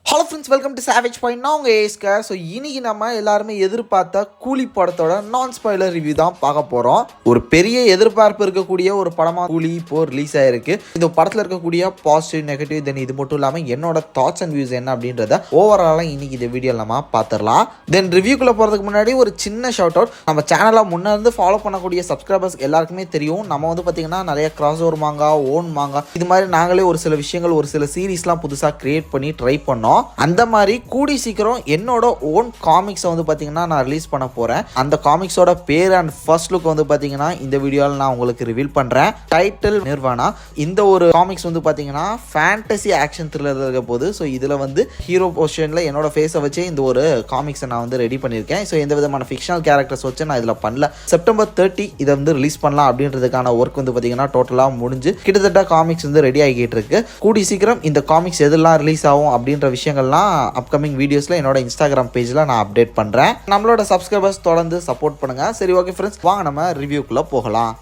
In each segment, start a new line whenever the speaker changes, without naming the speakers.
Hello friends, welcome to savage point. நான் உங்கள் ஏஸ்கர். So இன்னைக்கு நம்ம எல்லாருமே எதிர்பார்த்த கூலி படத்தோட நான் ஸ்பாயிலர் ரிவ்யூ தான் பார்க்க போகிறோம். ஒரு பெரிய எதிர்பார்ப்பு இருக்கக்கூடிய ஒரு படமாக கூலி இப்போ ரிலீஸ் ஆயிருக்கு. இந்த படத்தில் இருக்கக்கூடிய பாசிட்டிவ், நெகட்டிவ், தென் இது மட்டும் இல்லாமல் என்னோட தாட்ஸ் அண்ட் வியூஸ் என்ன அப்படின்றத ஓவராலாக இன்னைக்கு இந்த வீடியோவில் நம்ம பார்த்துடலாம். தென் ரிவ்யூக்குள்ளே போகிறதுக்கு முன்னாடி ஒரு சின்ன ஷவுட் அவுட். நம்ம சேனலை முன்னேருந்து ஃபாலோ பண்ணக்கூடிய சப்ஸ்கிரைபர்ஸ் எல்லாருக்குமே தெரியும். நம்ம வந்து பார்த்திங்கன்னா நிறைய கிராஸ் ஓவர் மாங்கா, ஓன் மாங்கா, இது மாதிரி நாங்களே ஒரு சில விஷயங்கள், ஒரு சில சீரீஸ்லாம் புதுசாக கிரியேட் பண்ணி ட்ரை பண்ணோம். அந்த மாதிரி கூடி சீக்கிரம் என்னோட ஓன் காமிக்ஸை வந்து பார்த்தீங்கன்னா நான் ரிலீஸ் பண்ண போகிறேன். அந்த காமிக்ஸோட பேர் அண்ட் ஃபர்ஸ்ட் லுக் வந்து பார்த்தீங்கன்னா இந்த வீடியோவில் நான் உங்களுக்கு ரிவீல் பண்ணுறேன். Title nirvana. இந்த ஒரு காமிக்ஸ் வந்து பார்த்தீங்கன்னா ஃபேண்டசி ஆக்ஷன் த்ரில்லர் இருக்க போது. ஸோ இதில் வந்து ஹீரோ பொசிஷனில் என்னோட ஃபேஸை வச்சு இந்த ஒரு காமிக்ஸை நான் வந்து ரெடி பண்ணியிருக்கேன். ஸோ எந்த விதமான ஃபிக்ஷனல் கேரக்டர்ஸ் வச்சு நான் இதில் பண்ணல. செப்டம்பர் 30 இதை வந்து ரிலீஸ் பண்ணலாம் அப்படின்றதுக்கான ஒர்க் வந்து பார்த்தீங்கன்னா டோட்டலாக முடிஞ்சு கிட்டத்தட்ட காமிக்ஸ் வந்து ரெடி ஆகிட்டு இருக்கு. கூடி சீக்கிரம் இந்த காமிக்ஸ் எதெல்லாம் ரிலீஸ் ஆகும் அப்படின்ற விஷயங்கள்லாம் அப்கமிங் வீடியோஸ்ல என்னோட இன்ஸ்டாகிராம் பேஜ்ல நான் அப்டேட் பண்றேன். நம்மளோட சப்ஸ்கிரைபர்ஸ் தொடர்ந்து சப்போர்ட் பண்ணுங்க. சரி, ஓகே ஃப்ரெண்ட்ஸ், வாங்க நம்ம ரிவ்யூக்குள்ள போகலாம்.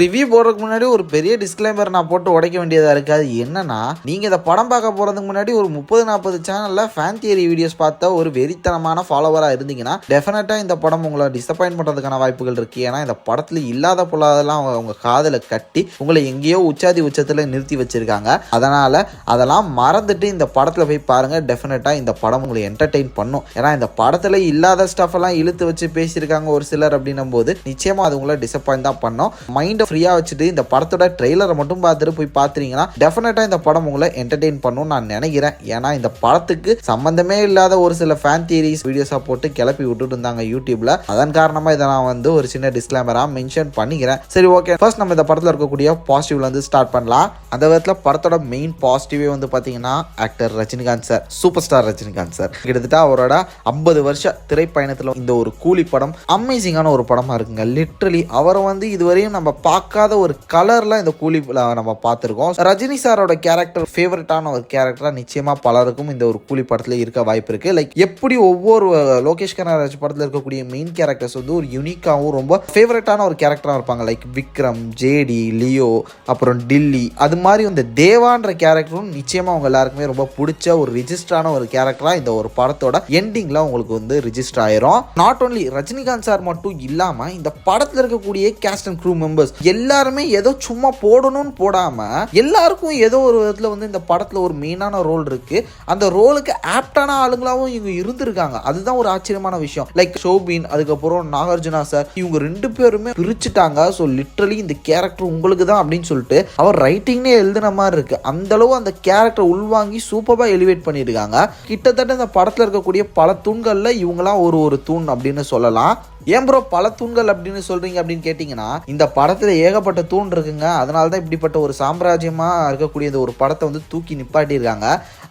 ரிவ்யூ போடுறதுக்கு முன்னாடி ஒரு பெரிய டிஸ்க்ளைமர் நான் போட்டு உடைக்க வேண்டியதாக இருக்காது. என்னன்னா, நீங்கள் இந்த படம் பார்க்க போகிறதுக்கு முன்னாடி ஒரு 30-40 சேனலில் ஃபேன் தியரி வீடியோஸ் பார்த்த ஒரு வெறித்தனமான ஃபாலோவராக இருந்தீங்கன்னா டெஃபினட்டாக இந்த படம் உங்களை டிசப்பாயின்ட் பண்ணுறதுக்கான வாய்ப்புகள் இருக்குது. ஏன்னா இந்த படத்தில் இல்லாத பொல்லாதெல்லாம் உங்கள் காதில் கட்டி உங்களை எங்கேயோ உச்சத்தில் நிறுத்தி வச்சுருக்காங்க. அதனால் அதெல்லாம் மறந்துட்டு இந்த படத்தில் போய் பாருங்கள். டெஃபினட்டாக இந்த படம் உங்களை என்டர்டெயின் பண்ணும். ஏன்னா இந்த படத்தில் இல்லாத ஸ்டஃப் எல்லாம் இழுத்து வச்சு பேசியிருக்காங்க ஒரு சிலர். அப்படின்னும் போது நிச்சயமாக அது உங்களை டிசப்பாயிண்ட் தான் பண்ணும். மைண்ட் ஃப்ரீயா வச்சுட்டு இந்த படத்தோட ட்ரெய்லரை மட்டும் பார்த்துட்டு போய் பார்த்தீங்கன்னா டெஃபினட்டா இந்த படம் உங்களை என்டர்டெயின் பண்ணும் நான் நினைக்கிறேன். ஏன்னா இந்த படத்துக்கு சம்பந்தமே இல்லாத ஒரு சில ஃபேன் தியரிஸ் வீடியோஸா போட்டு கிளப்பி விட்டுட்டு இருந்தாங்க யூடியூப்ல. அதன் காரணமா இதை நான் வந்து ஒரு சின்ன டிஸ்க்ளைமரா மென்ஷன் பண்ணிக்கிறேன். சரி, ஓகே, ஃபர்ஸ்ட் நம்ம இந்த படத்தில் இருக்கக்கூடிய பாசிட்டிவ்ல இருந்து ஸ்டார்ட் பண்ணலாம். அந்த விதத்தில் படத்தோட மெயின் பாசிட்டிவே வந்து பார்த்தீங்கன்னா actor Rajinikanth sir, super star Rajinikanth sir. கிட்டத்தட்ட அவரோட 50 வருஷ திரைப்பயணத்தில் இந்த ஒரு கூலி படம் அமேசிங்கான ஒரு படமா இருக்குங்க. லிட்ரலி அவரை வந்து இதுவரையும் நம்ம பார்க்காத ஒரு கலர்ல இந்த கூலி நம்ம பார்த்துருக்கோம். ரஜினி சாரோட கேரக்டர் ஃபேவரட்டான ஒரு கேரக்டரா நிச்சயமா பலருக்கும் இந்த ஒரு கூலி படத்துல இருக்க வாய்ப்பு இருக்கு. லைக் எப்படி ஒவ்வொரு லோகேஷ் கனகராஜ் படத்துல இருக்கக்கூடிய மெயின் கேரக்டர்ஸ் வந்து ஒரு யூனிக்காவும் ரொம்ப ஃபேவரட்டான ஒரு கேரக்டரா இருப்பாங்க. லைக் விக்ரம், ஜேடி, லியோ, அப்புறம் டில்லி, அது மாதிரி இந்த தேவான்ற கேரக்டரும் நிச்சயமா அவங்க எல்லாருக்குமே ரொம்ப பிடிச்ச ஒரு ரிஜிஸ்டரான ஒரு கேரக்டரா இந்த ஒரு படத்தோட எண்டிங்ல உங்களுக்கு வந்து ரிஜிஸ்டர் ஆயிரும். நாட் ஓன்லி ரஜினிகாந்த் சார் மட்டும் இல்லாம இந்த படத்துல இருக்கக்கூடிய கேஸ்ட் அண்ட் க்ரூ மெம்பர்ஸ் எல்லாருமே ஏதோ சும்மா போடணும்னு போடாம எல்லாருக்கும் ஏதோ ஒரு விதத்துல வந்து இந்த படத்துல ஒரு மெயினான ரோல் இருக்கு. அந்த ரோலுக்கு ஆப்டான ஆளுங்களாவும் இவங்க இருந்திருக்காங்க. அதுதான் ஒரு ஆச்சரியமான விஷயம். லைக் ஷோபின், அதுக்கப்புறம் நாகார்ஜுனா சார், இவங்க 2 பேருமே பிரிச்சுட்டாங்க. ஸோ லிட்ரலி இந்த கேரக்டர் உங்களுக்கு தான் அப்படின்னு சொல்லிட்டு அவர் ரைட்டிங்னே எழுதுன மாதிரி இருக்கு. அந்த அளவு அந்த கேரக்டர் உள்வாங்கி சூப்பரா எலிவேட் பண்ணியிருக்காங்க. கிட்டத்தட்ட இந்த படத்துல இருக்கக்கூடிய பல தூண்கள்ல இவங்களாம் ஒரு தூண் அப்படின்னு சொல்லலாம். ஏன் ப்ரோ பல தூண்கள் அப்படின்னு சொல்றீங்க அப்படின்னு கேட்டீங்கன்னா, இந்த படத்துல ஏகப்பட்ட தூண் இருக்குங்க. அதனால தான் இப்படிப்பட்ட ஒரு சாம்ராஜ்யமா இருக்கக்கூடிய இந்த ஒரு படத்தை வந்து தூக்கி நிப்பாட்டி இருக்காங்க.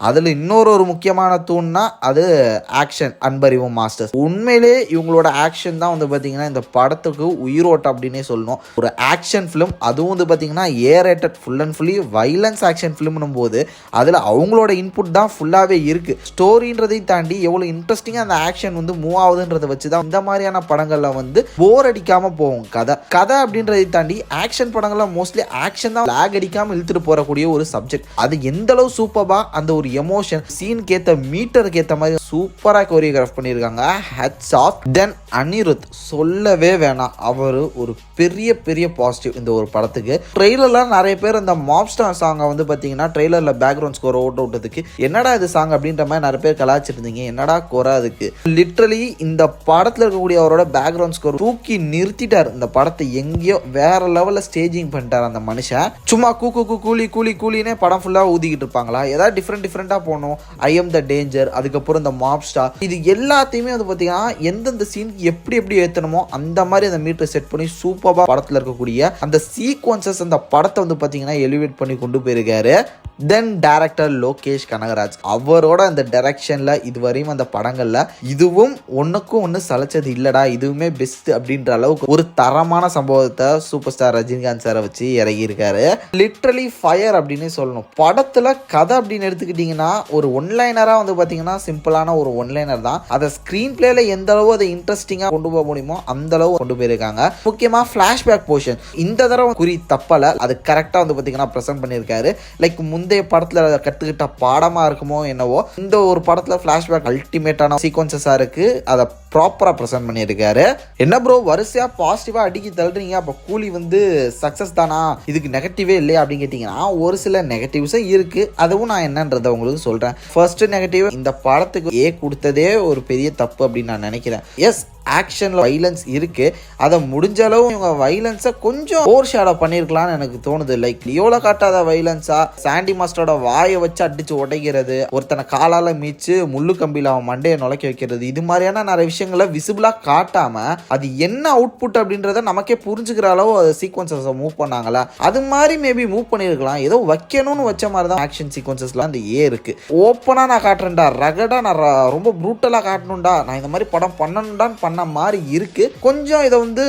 அதுல இன்னொரு முக்கியமான தூண்னா அது ஆக்ஷன், அன்பறிவு மாஸ்டர்ஸ். உண்மையிலே இவங்களோட ஆக்ஷன் தான் வந்து பாத்தீங்கன்னா இந்த படத்துக்கு உயிரோட்டம் அப்படின்னே சொல்லணும். ஒரு ஆக்ஷன் ஃபிலிம், அதுவும் வந்து பாத்தீங்கன்னா A rated full and fully violence action ஃபிலிம்னும் போது அதுல அவங்களோட இன்புட் தான் ஃபுல்லாவே இருக்கு. ஸ்டோரின்றதை தாண்டி எவ்வளவு இன்ட்ரெஸ்டிங்கா அந்த ஆக்ஷன் வந்து மூவ் ஆகுதுன்றதை வச்சுதான் இந்த மாதிரியான படங்கள்ல வந்து போர் அடிக்காம போகும். கதை அப்படின்றதை தாண்டி ஆக்ஷன் படங்கள்ல மோஸ்ட்லி ஆக்ஷன் தான் லாக் அடிக்காம இழுத்துட்டு போறக்கூடிய ஒரு சப்ஜெக்ட். அது எந்த அளவு சூப்பரா அந்த ஒரு எமோஷன் சீனுக்கு ஏத்த மீட்டருக்கு ஏத்த மாதிரி சூப்பரா கோரியோகிராஃப் பண்ணியிருக்காங்க. Hats off. தென் அனிருத் சொல்லவே வேணாம், அவர் ஒரு பெரிய பாசிட்டிவ் இந்த ஒரு படத்துக்கு. ட்ரெய்லர்ல நிறைய பேர் இந்த மாப்ஸ்டார் சாங்கை வந்து பாத்தீங்கன்னா ட்ரெய்லர்ல பேக்ரவுண்ட் ஸ்கோர் ஓட்டுறதுக்கு என்னடா இது சாங் அப்படின்ற மாதிரி நிறைய பேர் கலாச்சிருந்தீங்க. என்னடா குறை அதுக்கு. லிட்ரலி இந்த படத்துல இருக்கக்கூடிய அவரோட பேக்ரவுண்ட் ஸ்கோர் தூக்கி நிறுத்திட்டார். இந்த படத்தை எங்கேயோ வேற லெவல்ல ஸ்டேஜிங் பண்ணிட்டார் அந்த மனுஷன். சும்மா கூலினே படம் ஃபுல்லா ஊதிக்கிட்டு இருப்பாங்களா? ஏதாவது டிஃப்ரெண்டா போகணும். ஐ எம் த டேஞ்சர், அதுக்கப்புறம் இந்த மாப்ஸ்டார், இது எல்லாத்தையுமே வந்து பாத்தீங்கன்னா எந்தெந்த சீனுக்கு எப்படி ஏத்தணுமோ அந்த மாதிரி அந்த மீட்டர் செட் பண்ணி சூப்பரா படத்துல இருக்கக்கூடிய அந்த சீக்வன்சஸ் அந்த படத்தை வந்து பாத்தீங்கன்னா எலிவேட் பண்ணி கொண்டு போயிருக்காரு. தென் டைரக்டர் லோகேஷ் கனகராஜ், அவரோட அந்த டைரக்ஷன்ல இதுவரையும் அந்த படங்கள்ல இதுவும் ஒன்னுக்கும் ஒன்று சலைச்சது இல்லடா, இதுவுமே பெஸ்ட் அப்படின்ற அளவுக்கு ஒரு தரமான சம்பவத்தை சூப்பர் ஸ்டார் ரஜினிகாந்த் சாரை வச்சு இறங்கியிருக்காரு. லிட்ரலி ஃபயர் அப்படின்னு சொல்லணும். படத்துல கதை அப்படின்னு எடுத்துக்கிட்டீங்கன்னா ஒரு ஒன்லைனரா வந்து பாத்தீங்கன்னா சிம்பிளான ஒரு ஒன்லைனர் தான். அதை ஸ்கிரீன் பிளேல எந்த அளவு அதை இன்ட்ரெஸ்டிங்கா கொண்டு போக முடியுமோ அந்த அளவு கொண்டு போயிருக்காங்க. முக்கியமா பிளாஷ்பேக் போர்ஷன் இந்த தடவை குறி தப்பல, அது கரெக்டா வந்து பாத்தீங்கன்னா பிரசன்ட் பண்ணியிருக்காரு. லைக் முந்தைய படத்துல கத்துக்கிட்ட பாடமா இருக்குமோ என்னவோ, இந்த ஒரு படத்துல பிளாஷ்பேக் அல்டிமேட்டான சீக்வன்சஸா இருக்கு. அதை ப்ராப்பரா பிரசன்ட் பண்ணியிருக்காரு. என்ன ப்ரோ வரிசையா பாசிட்டிவா அடிக்கி தள்ளுறீங்க, அப்ப கூலி வந்து சக்சஸ் தானா, இதுக்கு நெகட்டிவே இல்லையா அப்படின்னு கேட்டீங்கன்னா ஒரு சில நெகட்டிவ்ஸும் இருக்கு. அதுவும் நான் என்னன்றதை உங்களுக்கு சொல்றேன். ஃபர்ஸ்ட் நெகட்டிவ், இந்த படத்துக்கு ஏ கொடுத்ததே ஒரு பெரிய தப்பு அப்படின்னு நான் நினைக்கிறேன். எஸ், ஆக்ஷன்ல வைலன்ஸ் இருக்கு, அதை முடிஞ்ச அளவு இவங்க வைலன்ஸை கொஞ்சம் ஓவர் ஷேடோ பண்ணியிருக்கலாம்னு எனக்கு தோணுது. லைக் லியோல காட்டாத வைலன்ஸா சாண்டி மாஸ்டரோட வாயை வச்சு அடிச்சு உடைக்கிறது, ஒருத்தனை காலால மீச்சு முள்ளு கம்பியில அவன் மண்டையை நுழைக்க வைக்கிறது, இது மாதிரியான நிறைய விஷயங்களை விசிபிளா காட்டாம அது என்ன அவுட்புட் அப்படின்றத நமக்கே புரிஞ்சுக்கிற அளவு சீக்வன்சஸ் மூவ் பண்ணாங்களா, அது மாதிரி மேபி மூவ் பண்ணியிருக்கலாம். ஏதோ வைக்கணும்னு வச்ச மாதிரி தான் ஆக்ஷன் சீக்வன்சஸ்ல அந்த ஏ இருக்கு. ஓப்பனா நான் காட்டுறேன்டா, ரகடா நான் ரொம்ப ப்ரூட்டலா காட்டணும்டா, நான் இந்த மாதிரி படம் பண்ணணும்டான்னு பண்ண மாதிரி இருக்கு. கொஞ்சம் இதை வந்து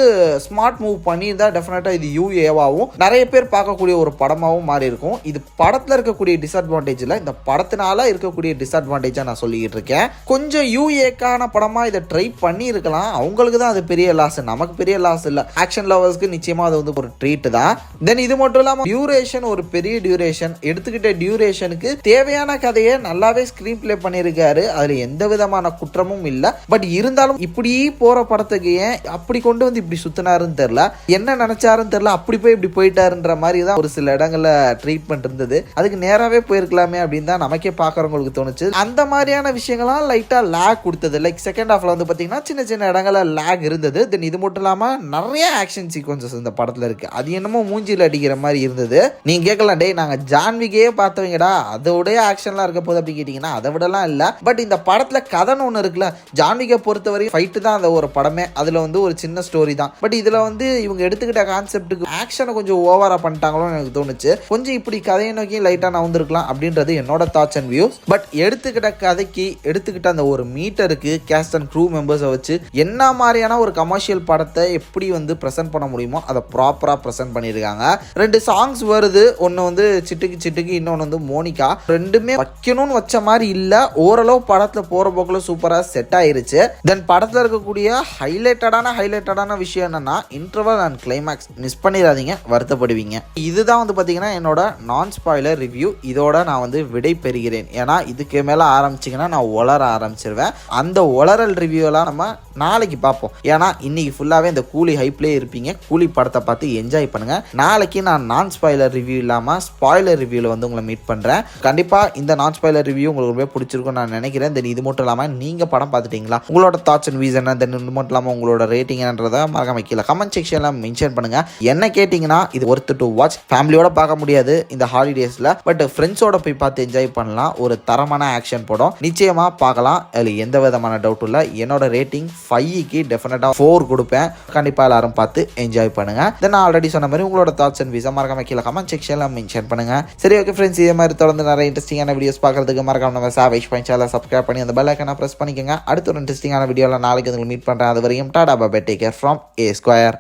ஸ்மார்ட் மூவ் பண்ணியிருந்தா டெஃபினட்டா இது யூஏவாவும் நிறைய பேர் பார்க்கக்கூடிய ஒரு படமாகவும் மாறி இருக்கும். இது படத்துல இருக்கக்கூடிய டிஸ்அட்வான்டேஜ்ல இந்த படத்தினால இருக்கக்கூடிய டிஸ்அட்வான்டேஜா நான் சொல்லிக்கிட்டு இருக்கேன். கொஞ்சம் யூஏக்கான படமா இதை ட்ரை பண்ணி இருக்கலாம். அவங்களுக்கு தான் அது பெரிய லாஸ், நமக்கு பெரிய லாஸ் இல்ல. ஆக்ஷன் லவர்ஸ்க்கு நிச்சயமா அது வந்து ஒரு ட்ரீட் தான். தென் இது மட்டும் இல்லாம டியூரேஷன், ஒரு பெரிய டியூரேஷன் எடுத்துக்கிட்ட டியூரேஷனுக்கு தேவையான கதையை நல்லாவே ஸ்கிரீன் பிளே பண்ணியிருக்காரு. அதுல எந்த விதமான குற்றமும் இல்ல. பட் இருந்தாலும் இப்படி போற படத்துக்கு ஏன் அப்படி கொண்டு வந்து இப்படி சுத்தினாருன்னு தெரியல, என்ன நினைச்சாருன்னு தெரியல, அப்படி போய் இப்படி போயிட்டாருன்ற மாதிரி தான் ஒரு சில இடங்கள்ல ட்ரீட்மெண்ட் இருந்தது. அதுக்கு நேராவே போயிருக்கலாமே அப்படின்னு தான் நமக்கே பார்க்கறவங்களுக்கு தோணுச்சு. அந்த மாதிரியான விஷயங்கள்லாம் லைட்டா லேக் கொடுத்தது. லைக் செகண்ட் ஹாஃப்ல வந்து பாத்தீங்கன்னா சின்ன சின்ன இடங்கள்ல லேக் இருந்தது. தென் இது மட்டும் இல்லாம நிறைய ஆக்ஷன் சீக்வன்சஸ் இந்த படத்துல இருக்கு, அது என்னமோ மூஞ்சில அடிக்கிற மாதிரி இருந்தது. நீங்க கேட்கலாம், டே நாங்க ஜான்விக்கே பார்த்தவங்கடா அதோடய ஆக்ஷன்லாம் இருக்க போது அப்படி கேட்டீங்கன்னா அதை விடலாம் இல்ல. பட் இந்த படத்துல கதைன்னு ஒன்று இருக்குல்ல, ஜான்விக்கை பொறுத்தவரை ஃபைட்டு தான் அந்த ஒரு படமே, அதுல வந்து ஒரு சின்ன ஸ்டோரி தான். பட் இதுல வந்து இவங்க எடுத்துக்கிட்ட கான்செப்டுக்கு ஆக்ஷனை கொஞ்சம் ஓவரா பண்ணிட்டாங்களோன்னு எனக்கு தோணுச்சு. கொஞ்சம் இப்படி கதையை நோக்கி லைட்டா நவுந்திருக்கலாம் அப்படின்றது என்னோட தாட்ஸ் அண்ட் வியூஸ். பட் எடுத்துக்கிட்ட கதைக்கு எடுத்துக்கிட்ட அந்த ஒரு மீட்டருக்கு கேஸ்ட் அண்ட் க்ரூ மெம்பர்ஸை வச்சு என்ன மாதிரியான ஒரு கமர்ஷியல் படத்தை எப்படி வந்து ப்ரெசென்ட் பண்ண முடியுமோ அதை ப்ராப்பரா ப்ரெசென்ட் பண்ணியிருக்காங்க. 2 சாங்ஸ் வருது, ஒன்று வந்து சிட்டுக்கு சிட்டுக்கு, இன்னொன்று வந்து மோனிகா. ரெண்டுமே வைக்கணும்னு வச்ச மாதிரி இல்ல, ஓரளவு படத்துல போற போக்குல சூப்பரா செட் ஆயிருச்சு. தென் படத்துல இருக்கக்கூடிய ஹைலைட்டடான விஷயம் என்னன்னா இன்டர்வல் அண்ட் கிளைமேக்ஸ் மிஸ் பண்ணிடாதீங்க, வருத்தப்படுவீங்க. இதுதான் வந்து பாத்தீங்கன்னா என்னோட நான் ஸ்பாயிலர் ரிவ்யூ. இதோட நான் வந்து விடை பெறுகிறேன். ஏன்னா இதுக்கு மேல ஆரம்பிச்சிங்கன்னா நான் உளர ஆரம்பிச்சிருவேன். அந்த உளறல் ரிவ்யூ எல்லாம் நம்ம நாளைக்கு பார்ப்போம். ஏன்னா இன்னைக்கு ஃபுல்லாவே இந்த கூலி ஹைப்லேயே இருப்பீங்க. கூலி படத்தை பார்த்து என்ஜாய் பண்ணுங்க. நாளைக்கு நான் ஸ்பாயிலர் ரிவ்யூ இல்லாம ஸ்பாயிலர் ரிவ்யூல வந்து உங்களை மீட் பண்றேன். கண்டிப்பா இந்த நான் ஸ்பாயிலர் ரிவ்யூ உங்களுக்கு ரொம்ப பிடிச்சிருக்கும் நான் நினைக்கிறேன். தென் இது மட்டும் இல்லாம நீங்க படம் பார்த்துட்டீங்களா, உங்களோட தாட்ஸ் அண்ட் வியூஸ் என்ன, தென் இது மட்டும் இல்லாம உங்களோட ரேட்டிங் என்னன்றதை மறக்காம கீழே கமெண்ட் செக்ஷன்ல மென்ஷன் பண்ணுங்க. என்ன கேட்டீங்கன்னா இது ஒர்த் டு வாட்ச். ஃபேமிலியோட பார்க்க முடியாது இந்த ஹாலிடேஸ்ல, பட் ஃப்ரெண்ட்ஸோட போய் பார்த்து என்ஜாய் பண்ணலாம். ஒரு தரமான ஆக்ஷன் படம், நிச்சயமா பார்க்கலாம். அதில் எந்த விதமான டவுட் இல்லை. என்னோட ரேட்டிங் 5க்கு டெஃபினட்டா 4 கொடுப்பேன். கண்டிப்பா எல்லாரும் பார்த்து என்ஜாய் பண்ணுங்க. தென் நான் ஆல்ரெடி சொன்ன மாதிரி உங்களோட தாட்ஸ் அண்ட் வியூஸ் மறக்காம கீழே கமெண்ட் செக்ஷன்ல மென்ஷன் பண்ணுங்க. சரி, ஓகே ஃப்ரெண்ட்ஸ், இதே மாதிரி தொடர்ந்து நிறைய இன்ட்ரெஸ்டிங்கான வீடியோஸ் பார்க்கறதுக்கு மறக்காம நம்ம சாவேஜ் பாயிண்ட் சேனலை சப்ஸ்கிரைப் பண்ணி அந்த பெல் ஐகானை பிரஸ் பண்ணிக்கோங்க. அடுத்த ஒரு இன்ட்ரெஸ்டிங்கான வீடியோல நாளைக்கு உங்களுக்கு மீட் பண்றேன். அது வரையும் tata bye bye, take care from A Square.